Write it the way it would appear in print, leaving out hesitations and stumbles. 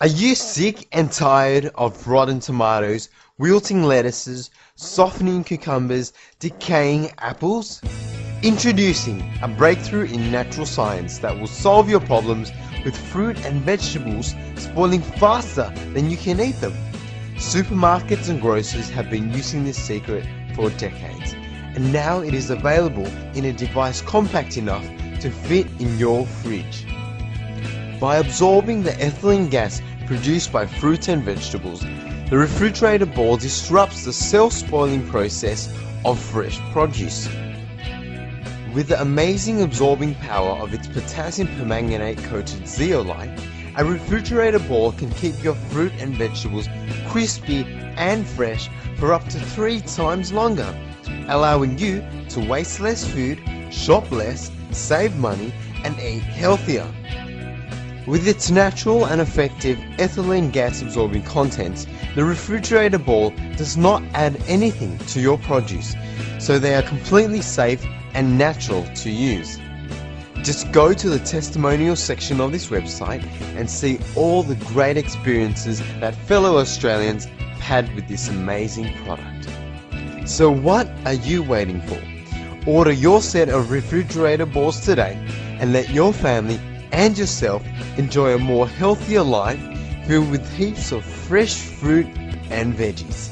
Are you sick and tired of rotten tomatoes, wilting lettuces, softening cucumbers, decaying apples? Introducing a breakthrough in natural science that will solve your problems with fruit and vegetables spoiling faster than you can eat them. Supermarkets and grocers have been using this secret for decades, and now it is available in a device compact enough to fit in your fridge. By absorbing the ethylene gas produced by fruit and vegetables, the refrigerator ball disrupts the self-spoiling process of fresh produce. With the amazing absorbing power of its potassium permanganate coated zeolite, a refrigerator ball can keep your fruit and vegetables crispy and fresh for up to 3 times longer, allowing you to waste less food, shop less, save money, and eat healthier. With its natural and effective ethylene gas absorbing contents, the refrigerator ball does not add anything to your produce, so they are completely safe and natural to use. Just go to the testimonial section of this website and see all the great experiences that fellow Australians had with this amazing product. So what are you waiting for? Order your set of refrigerator balls today and let your family and yourself enjoy a more healthier life filled with heaps of fresh fruit and veggies.